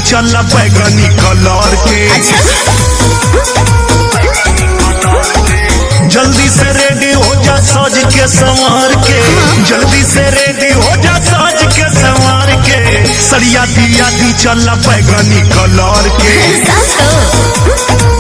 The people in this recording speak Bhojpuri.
चल बैगनी कलर के। जल्दी से रेडी हो जा सज के संवार के, जल्दी से रेडी हो जा सज के संवार के। सरिया दिया दी चल बैगनी कलर के।